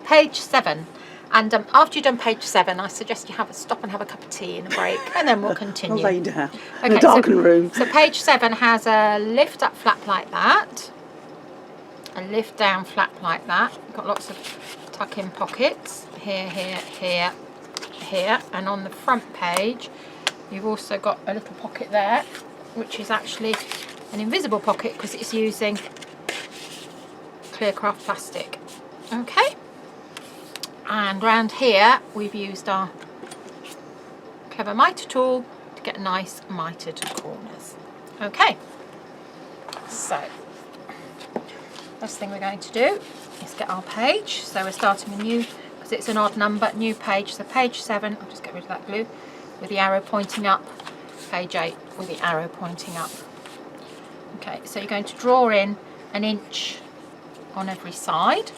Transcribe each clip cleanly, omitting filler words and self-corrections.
page 7. And after you've done page 7, I suggest you stop and have a cup of tea and a break, and then we'll continue. I'll lay down in a darkened room. So page 7 has a lift up flap like that, a lift down flap like that. You've got lots of tuck in pockets here, here, here, here, and on the front page you've also got a little pocket there, which is actually an invisible pocket because it's using CoolKatzCraft plastic. Okay. And round here we've used our clever mitre tool to get nice mitred corners. Okay, so first thing we're going to do is get our page. So we're starting a new, because it's an odd number, new page. So page 7, I'll just get rid of that glue, with the arrow pointing up. Page 8 with the arrow pointing up. Okay, so you're going to draw in 1 inch on every side.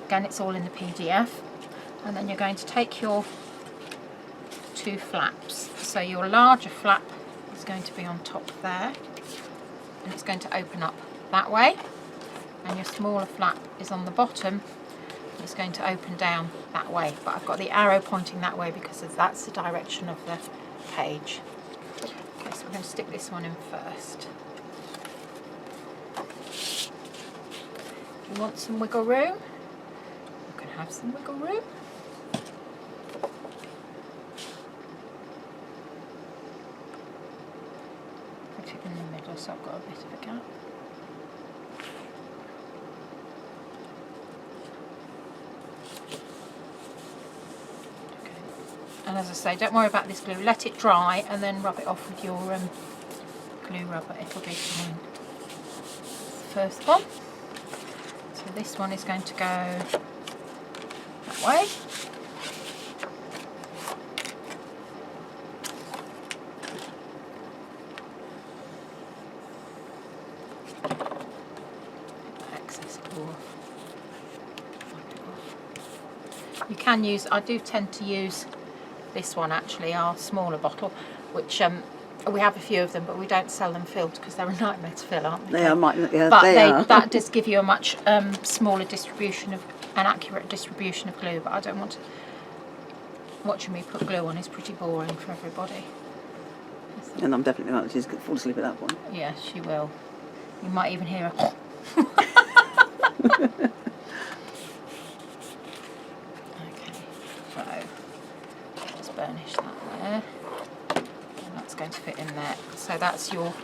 Again, it's all in the PDF. And then you're going to take your 2 flaps. So your larger flap is going to be on top there, and it's going to open up that way. And your smaller flap is on the bottom, and it's going to open down that way. But I've got the arrow pointing that way because that's the direction of the page. Okay, so we're going to stick this one in first. If you want some wiggle room, have some wiggle room. Put it in the middle so I've got a bit of a gap. Okay. And as I say, don't worry about this glue. Let it dry and then rub it off with your glue rubber. It'll be fine. The first one. So this one is going to go way. Excess glue off. You can use, I do tend to use this one actually, our smaller bottle, which we have a few of them, but we don't sell them filled because they're a nightmare to fill, aren't they? They are, yeah, but they are. That does give you a much smaller distribution of, an accurate distribution of glue, but I don't want to, watching me put glue on is pretty boring for everybody. And I'm definitely not, she's going to fall asleep at that point. Yeah, she will. You might even hear her. Okay, so let's burnish that there. And that's going to fit in there. So that's your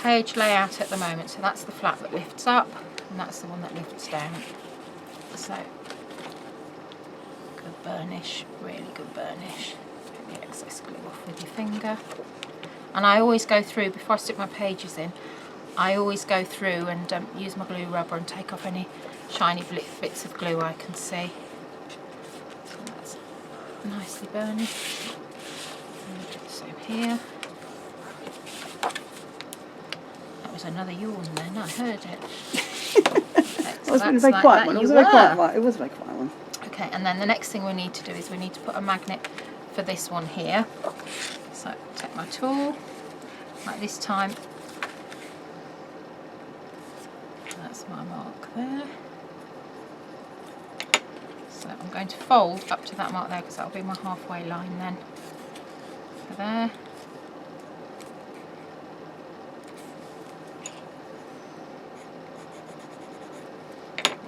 page layout at the moment. So that's the flap that lifts up, and that's the one that lifts down. So good burnish, really good burnish. Get the excess glue off with your finger. And I always go through, before I stick my pages in, I always go through and use my glue rubber and take off any shiny bits of glue I can see. So that's nicely burnished. And do the same here. That was another yawn then, I heard it. It was a very quiet one. It was a very quiet one. It was a very quiet one. Okay, and then the next thing we need to do is we need to put a magnet for this one here. So take my tool, like this time. That's my mark there. So I'm going to fold up to that mark there because that'll be my halfway line then. So there.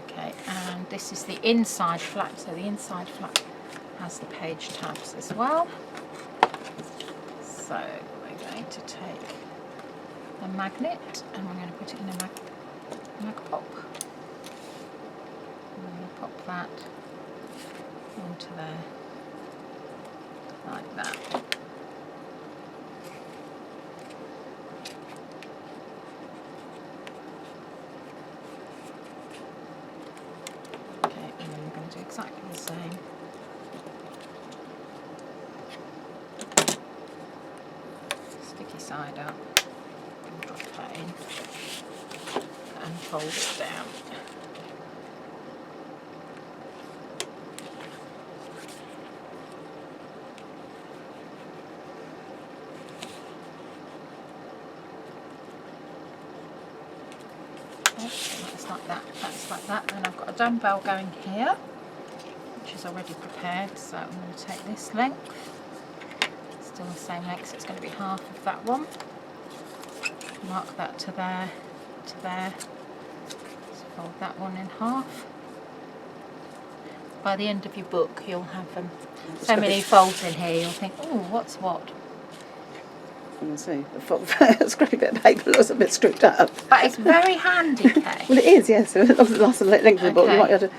Okay, and this is the inside flap. So the inside flap has the page tabs as well. So we're going to take a magnet and we're going to put it in a mag pop. I'm going to pop that onto there, like that. Okay, and then we're going to do exactly the same. Sticky side up, and drop that in, and fold it down. Okay, so that's like that, that's like that. And I've got a dumbbell going here, which is already prepared, so I'm going to take this length, still the same length, so it's going to be half of that one. Mark that to there, to there. So fold that one in half. By the end of your book, you'll have so many folds in here, you'll think, oh, what's what? I can see. The scrappy bit of paper looks a bit stripped up. But it's very handy, Kay. Well, it is, yes. If it lasts the length of the book, you might be able to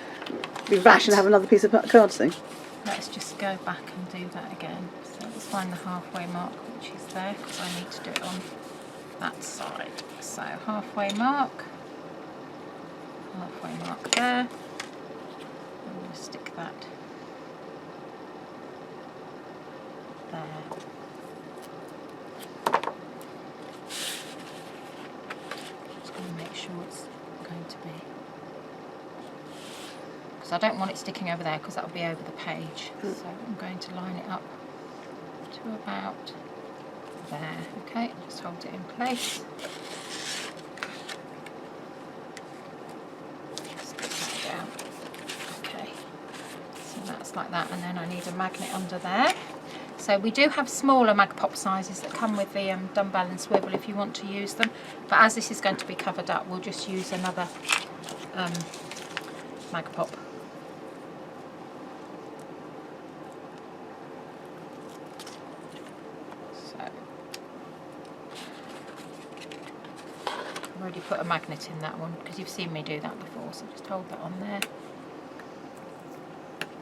be rash and have another piece of card thing. Let's just go back and do that again. So let's find the halfway mark, which is there, because I need to do it on that side. So halfway mark there. I'm going to stick that there. Just going to make sure it's going to be, because I don't want it sticking over there because that will be over the page. So I'm going to line it up to about there. Okay, just hold it in place. Stick that down. Okay, so that's like that, and then I need a magnet under there. So we do have smaller mag pop sizes that come with the dumbbell and swivel if you want to use them, but as this is going to be covered up, we'll just use another mag pop. Already put a magnet in that one because you've seen me do that before, so just hold that on there,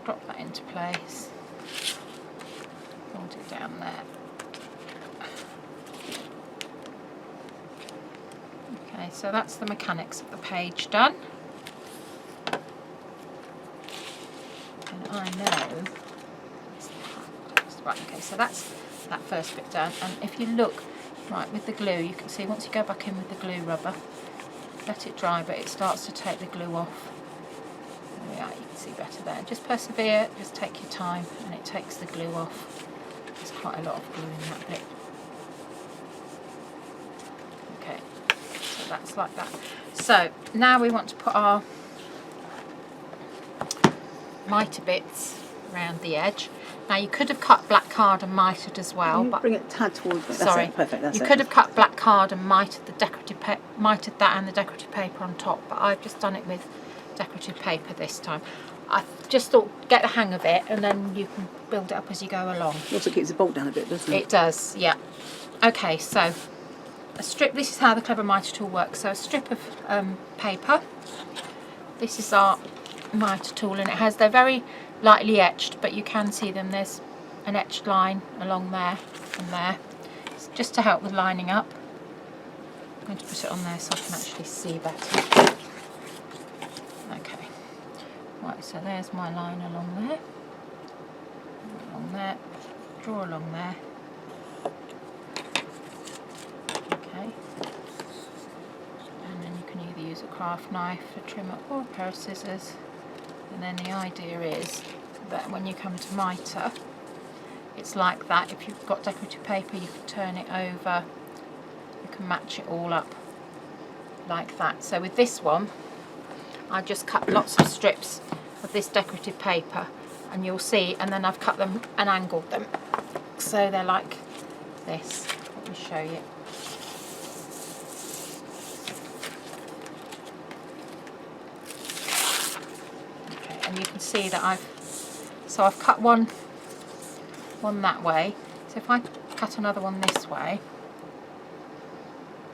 drop that into place, hold it down there. Okay, so that's the mechanics of the page done, and I know right. Okay, so that's that first bit done, and if you look right with the glue, you can see once you go back in with the glue rubber, let it dry, but it starts to take the glue off. There we are, you can see better there. Just persevere, just take your time, and it takes the glue off. There's quite a lot of glue in that bit. Okay, so that's like that. So now we want to put our mitre bits around the edge. Now you could have cut black card and mitred as well, but bring it tad towards me. Sorry, that's it. Perfect. That's you it. could have cut black card and mitred the mitred that and the decorative paper on top, but I've just done it with decorative paper this time. I just thought get the hang of it, and then you can build it up as you go along. It also keeps the bolt down a bit, doesn't it? It does, yeah. Okay, so a strip. This is how the Clever Mitre tool works. So a strip of paper. This is our mitre tool, and they're very lightly etched, but you can see them. There's an etched line along there and there. It's just to help with lining up. I'm going to put it on there so I can actually see better. Okay. Right, so there's my line along there, draw along there. Okay. And then you can either use a craft knife, a trimmer, or a pair of scissors. And then the idea is that when you come to mitre, it's like that. If you've got decorative paper, you can turn it over, you can match it all up like that. So with this one, I just cut lots of strips of this decorative paper, and you'll see, and then I've cut them and angled them. So they're like this. Let me show you. And you can see that I've cut one that way. So if I cut another one this way,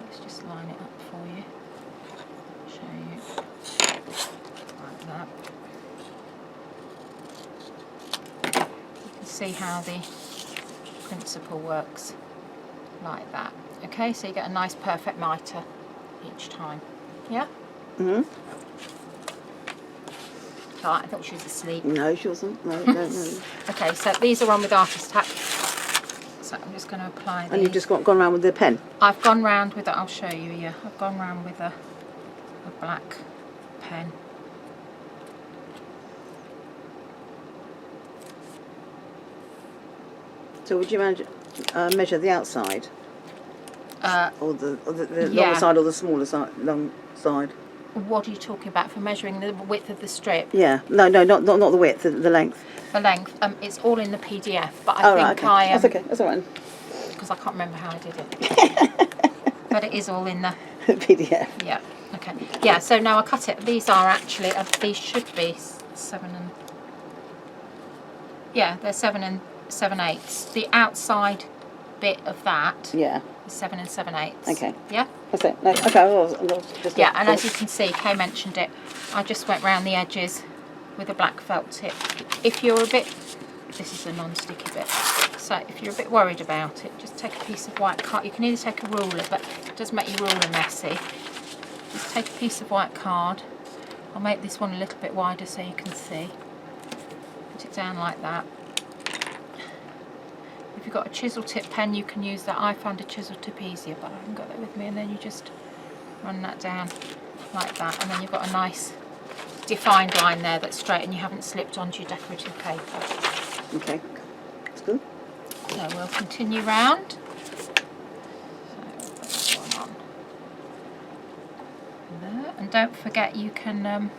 let's just line it up for you, show you, like that. You can see how the principle works, like that. Okay, so you get a nice perfect mitre each time. Yeah? Mm-hmm. Oh, I thought she was asleep. No, she wasn't. No, no. Okay, so these are on with Artist Tack. So I'm just going to apply these. And you've just gone around with the pen? I've gone round with I'll show you, yeah. I've gone round with a black pen. So would you measure the outside? Or the Yeah. longer side or the smaller side, long side? What are you talking about for measuring the width of the strip? Yeah. No, not the width, the length. The length. It's all in the PDF, but I Oh, think right, okay. That's okay. That's all right. because I can't remember how I did it. But it is all in the PDF. Yeah. Okay. Yeah. So now I cut it. These are actually these should be 7 and they're 7 7/8. The outside bit of that Yeah. is 7 7/8. Okay. Yeah. That's it. No, okay. I'll just Yeah. And as you can see, Kay mentioned it. I just went round the edges with a black felt tip. If you're a bit, this is a non-sticky bit. So if you're a bit worried about it, just take a piece of white card. You can either take a ruler, but it does make your ruler messy. Just take a piece of white card. I'll make this one a little bit wider so you can see. Put it down like that. If you've got a chisel tip pen, you can use that. I found a chisel tip easier, but I haven't got that with me. And then you just run that down like that, and then you've got a nice defined line there that's straight, and you haven't slipped onto your decorative paper. Okay, that's good. So we'll continue round. So we'll put that one on there. And don't forget you can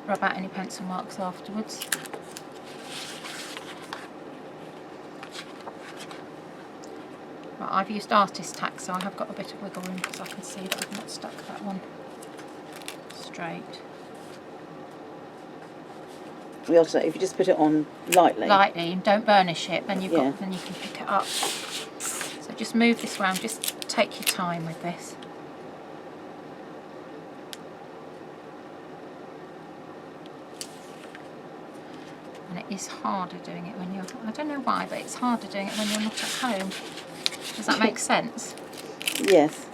rub out any pencil marks afterwards. Right, I've used artist tack, so I have got a bit of wiggle room because I can see that I've not stuck that one straight. We also, if you just put it on lightly. Lightly, and don't burnish it, then you've got, then you can pick it up. So just move this round, just take your time with this. And it is harder doing it when you're, I don't know why, but it's harder doing it when you're not at home. Does that make sense? Yes.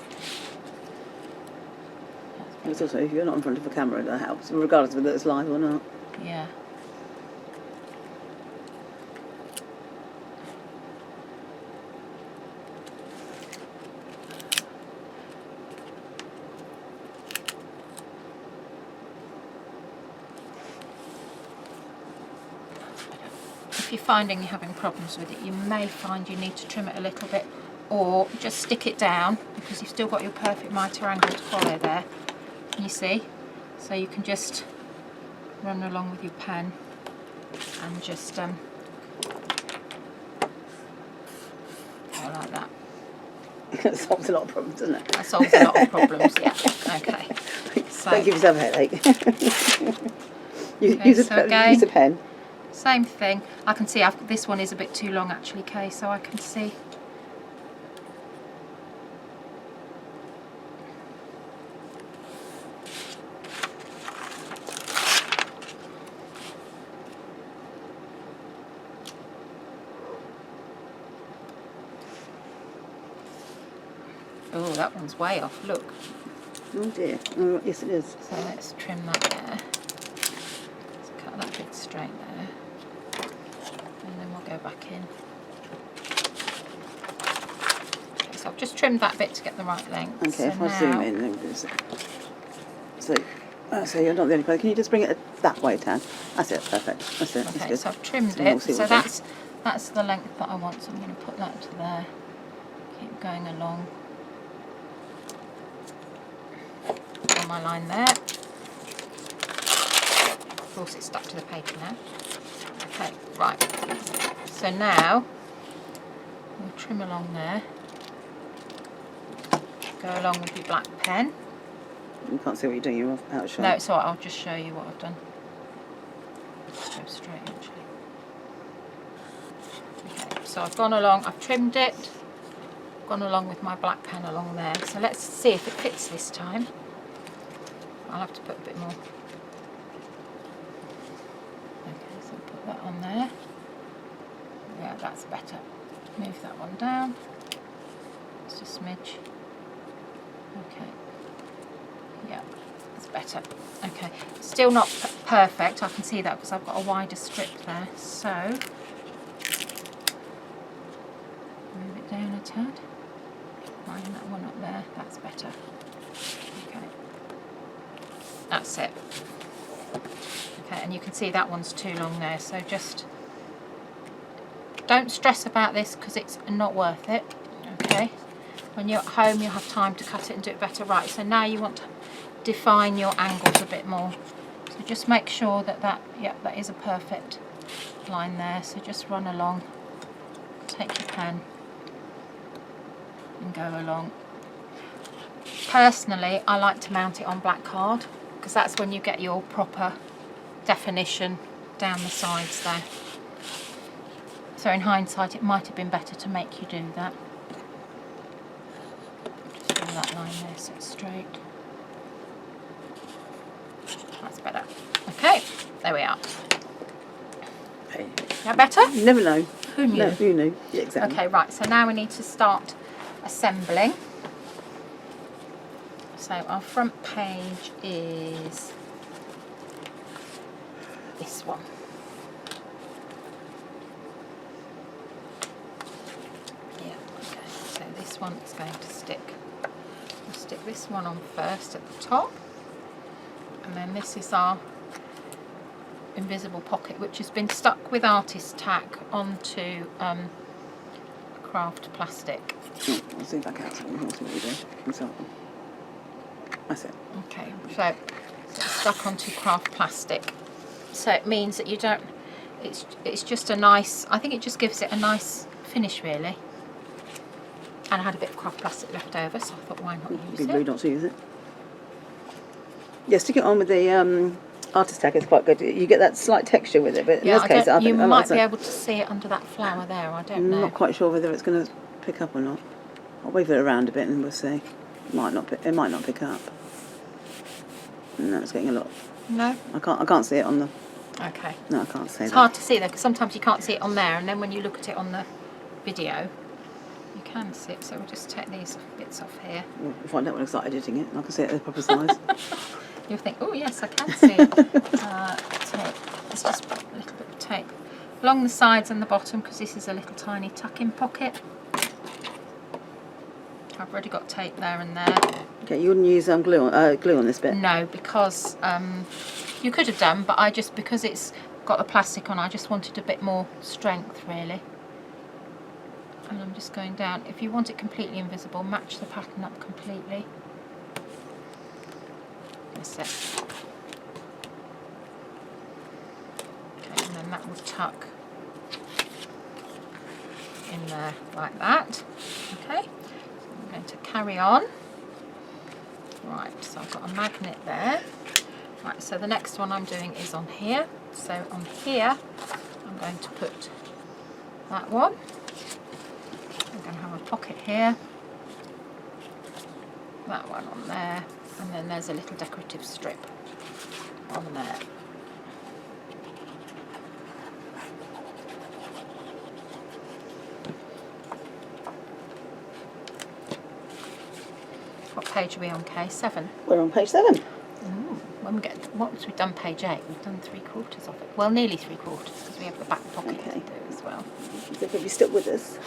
And it's also, if you're not in front of a camera, that helps, regardless of whether it's live or not. Yeah. If you're finding you're having problems with it, you may find you need to trim it a little bit, or just stick it down, because you've still got your perfect mitre angle to follow there. You see? So you can just run along with your pen and just go like that. That solves a lot of problems, doesn't it? That solves a lot of problems, yeah. Okay. So, don't give yourself a headache. Okay, use again, a pen. Same thing. I can see this one is a bit too long actually, Kay, so I can see. Oh, that one's way off, look. Oh dear. Oh, yes it is. So let's trim that there. Let's cut that bit straight there. And then we'll go back in. Okay, so I've just trimmed that bit to get the right length. Okay, so if I zoom in, then we'll so you're not the only person. Can you just bring it that way, Tan? That's it, perfect. That's it. Okay, that's so I've trimmed so it. So that's the length that I want. So I'm going to put that to there. Keep going along. On my line there. Of course it's stuck to the paper now. Okay, right. So now we'll trim along there. Go along with your black pen. You can't see what you're doing, you're out of shot. No, it's alright, I'll just show you what I've done. Go straight actually. Okay, so I've gone along, I've trimmed it, gone along with my black pen along there. So let's see if it fits this time. I'll have to put a bit more. Okay, so put that on there. Yeah, that's better. Move that one down. Just a smidge. Okay. Yeah, that's better. Okay, still not perfect. I can see that because I've got a wider strip there. So move it down a tad. Line that one up there. That's better. Okay. That's it. Okay, and you can see that one's too long there, so just don't stress about this because it's not worth it. Okay, When you're at home, you'll have time to cut it and do it better. Right, so now you want to define your angles a bit more. So just make sure that that is a perfect line there. So just run along, take your pen and go along. Personally, I like to mount it on black card because that's when you get your proper definition down the sides there. So in hindsight, it might have been better to make you do that. Just draw that line there so it's straight. That's better. Okay, there we are. Hey. That better? You never know. Who knew? No, who knew? Yeah, exactly. Okay, right, so now we need to start assembling. So our front page is this one. Yeah, okay, so this one is going to stick. We'll stick this one on first at the top, and then this is our invisible pocket, which has been stuck with artist tack onto craft plastic. I'll see if I can. That's what we do. Example. That's it. Okay, so it's stuck onto craft plastic. So it means that you don't. It's just a nice. I think it just gives it a nice finish, really. And I had a bit of craft plastic left over, so I thought, why not use It'd be it? rude not to use it. Yeah, stick it on with the artist tack is quite good. You get that slight texture with it, but in this case, I think you I might like be able to see it under that flower there. I don't know. I'm not quite sure whether it's going to pick up or not. I'll wave it around a bit and we'll see. It might not pick up. No, it's getting a lot. No. I can't see it on the. Okay. No, I can't see It's that. hard to see though, because sometimes you can't see it on there, and then when you look at it on the video, you can see it. So we'll just take these bits off here. We'll find out when I start editing it. I can see it at the proper size. You'll think, oh yes, I can see it. Tape. Let's just put a little bit of tape along the sides and the bottom, because this is a little tiny tuck-in pocket. I've already got tape there and there. Okay, you wouldn't use glue on this bit? No, because you could have done, but because it's got the plastic on, I just wanted a bit more strength, really. And I'm just going down. If you want it completely invisible, match the pattern up completely. That's it. Okay, and then that will tuck in there like that. Okay, so I'm going to carry on. Right, so I've got a magnet there. Right, so the next one I'm doing is on here. So on here, I'm going to put that one. I'm going to have a pocket here. That one on there. And then there's a little decorative strip on there. What page are we on, Kay? 7? We're on page 7. Once we've done page 8, we've done 3/4 of it. Well, nearly 3/4, because we have the back pocket to do as well. So if you're still with us.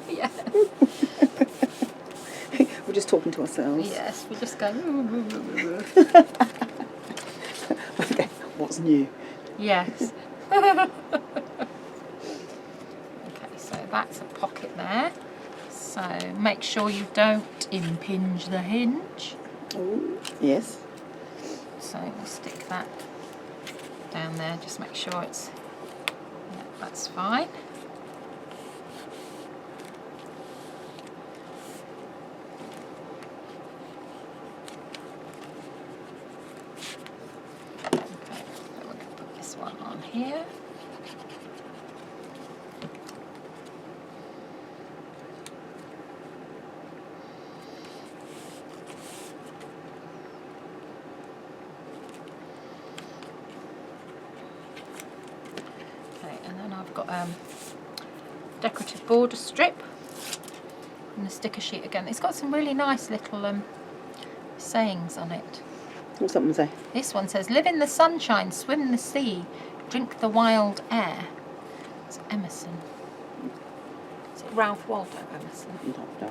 Yeah. We're just talking to ourselves. Yes, we're just going. Okay, what's new? Yes. Okay, so that's a pocket there. So make sure you don't impinge the hinge. Oh, yes. So we'll stick that down there, just make sure it's, yeah, that's fine. Okay, so we're going to put this one on here. And then I've got decorative border strip and the sticker sheet again. It's got some really nice little sayings on it. What's that one say? This one says, live in the sunshine, swim in the sea, drink the wild air. It's Emerson. Is it Ralph Waldo Emerson?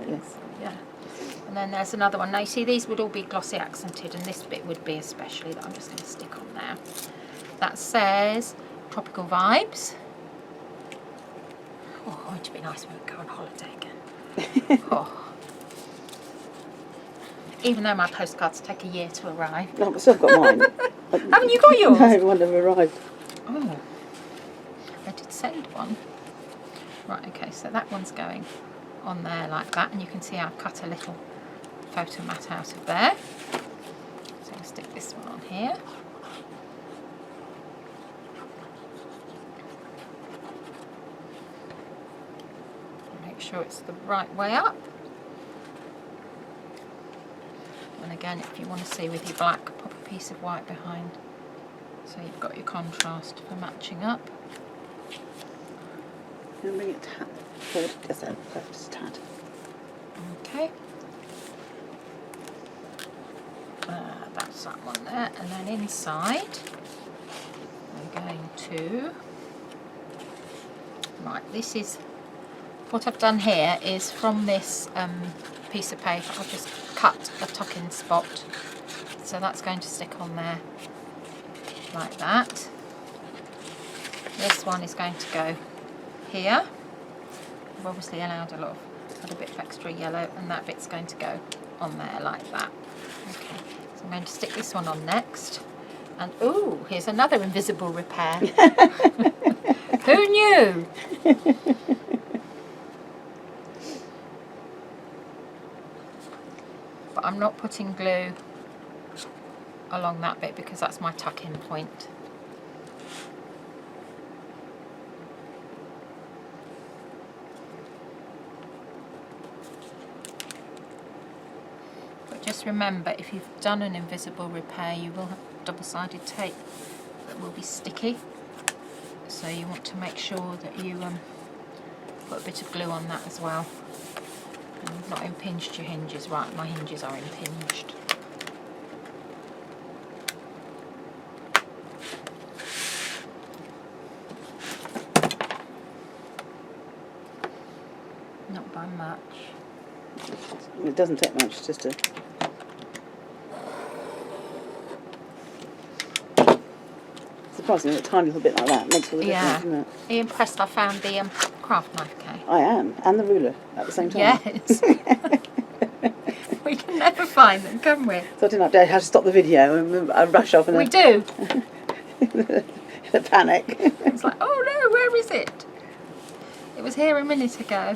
Yes. Yeah. And then there's another one. Now you see these would all be glossy accented, and this bit would be especially, that I'm just going to stick on there. That says tropical vibes. Oh, it would be nice when we go on holiday again. Oh. Even though my postcards take a year to arrive. No, but still got mine. Haven't you got yours? No, one never arrived. Oh, I did send one. Right, okay, so that one's going on there like that, and you can see I've cut a little photo mat out of there. So I'll stick this one on here. Make sure it's the right way up. And again, if you want to see with your black, pop a piece of white behind, so you've got your contrast for matching up. Can I bring it forward? Just a tad. Okay. That's that one there, and then inside we're going to, right, this is, what I've done here is from this piece of paper I've just cut a tuck-in spot, so that's going to stick on there like that. This one is going to go here. I've obviously allowed a bit of extra yellow, and that bit's going to go on there like that. Okay, so I'm going to stick this one on next, and ooh, here's another invisible repair. Who knew? But I'm not putting glue along that bit because that's my tuck-in point. Just remember, if you've done an invisible repair, you will have double-sided tape that will be sticky. So you want to make sure that you put a bit of glue on that as well. And you've not impinged your hinges. Right, my hinges are impinged. Not by much. It doesn't take much, just a... Surprisingly, a tiny little bit like that makes all the difference, doesn't it? Are you impressed I found the craft knife, Kay? I am, and the ruler at the same time. Yes. We can never find them, can we? So I didn't update how to stop the video, and I rush off in We do. in a panic. It's like, oh no, where is it? It was here a minute ago.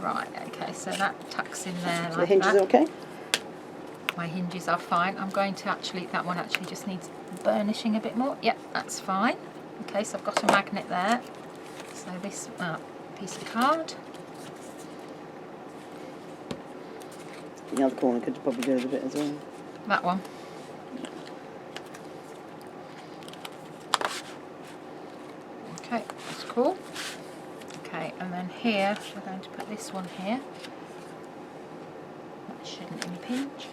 Right, okay, so that tucks in there like The hinges that. are okay? My hinges are fine. I'm going to that one actually just needs burnishing a bit more. Yep, that's fine. Okay, so I've got a magnet there. So this piece of card. The other corner could probably do with a bit as well. That one. Okay, that's cool. Okay, and then here, we're going to put this one here. That shouldn't impinge.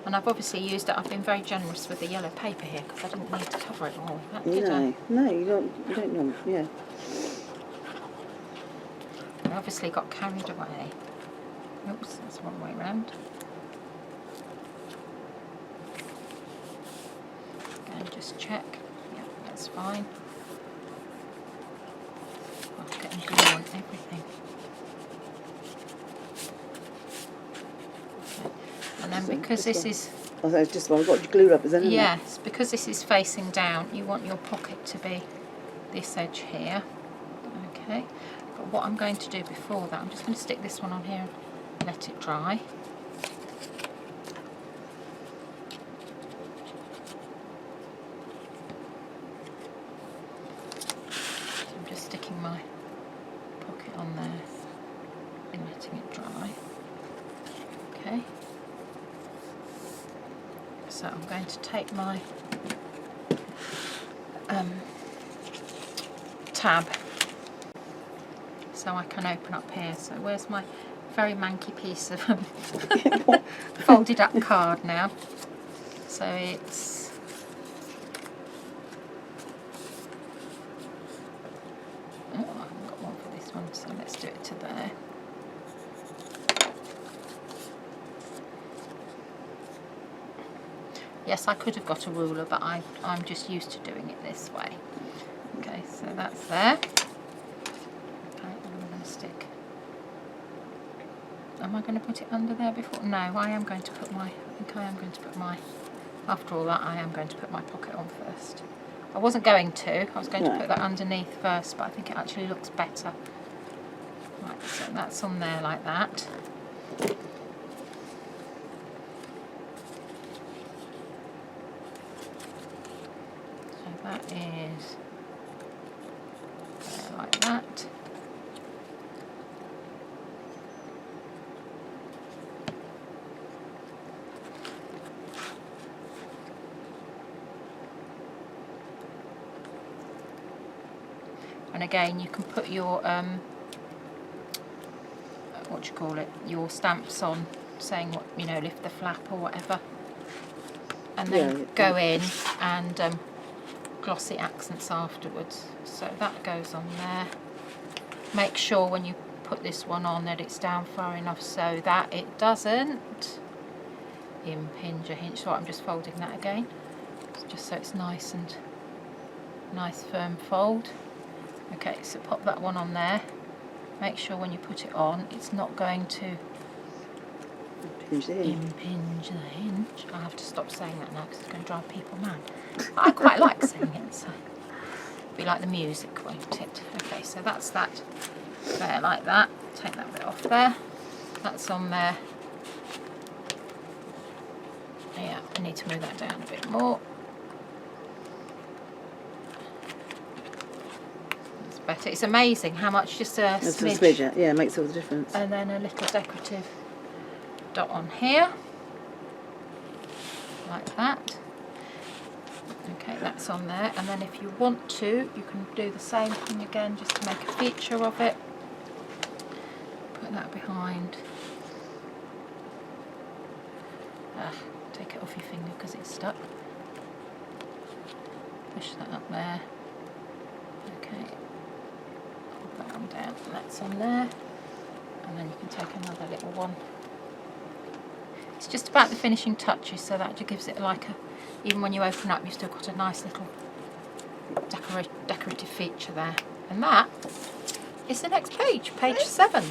And I've obviously used it, I've been very generous with the yellow paper here because I didn't need to cover it all. Did I? No, you don't want, yeah. I obviously got carried away. Oops, that's one way round. And just check. Yeah, that's fine. I'm getting glue on everything. Okay. And then because this is... Oh, so it's just, well, I've got glue rubbers in, yes, because this is facing down, you want your pocket to be this edge here. Okay. But what I'm going to do before that, I'm just going to stick this one on here and let it dry. So I'm just sticking my pocket on there and letting it dry. Okay. So I'm going to take my tab so I can open up here. So where's my very manky piece of folded up card now? So it's I haven't got one for this one, so let's do it to there. Yes, I could have got a ruler, but I'm just used to doing it this way. Okay, so that's there. Okay, and I'm going to stick a Am I going to put it under there before? No, I am going to put my, after all that, I am going to put my pocket on first. I wasn't going to, I was going to put that underneath first, but I think it actually looks better. Right, so that's on there like that. So that is there like that. And again, you can put your what do you call it? Your stamps on, saying what, you know, lift the flap or whatever, and then go in and glossy accents afterwards. So that goes on there. Make sure when you put this one on that it's down far enough so that it doesn't impinge a hinge. So I'm just folding that again, just so it's nice and nice firm fold. Okay, so pop that one on there. Make sure when you put it on, it's not going to impinge the hinge. I have to stop saying that now because it's going to drive people mad. I quite like saying it, so it'll be like the music, won't it? Okay, so that's that there like that. Take that bit off there. That's on there. Yeah, I need to move that down a bit more. Better. It's amazing how much just a smidge, yeah, it makes all the difference. And then a little decorative dot on here, like that. Okay, that's on there. And then if you want to, you can do the same thing again, just to make a feature of it. Put that behind. Take it off your finger because it's stuck. Push that up there. Okay. Down, and that's on there, and then you can take another little one. It's just about the finishing touches, so that just gives it like a, even when you open up, you've still got a nice little decorative feature there. And that is the next page, page 7.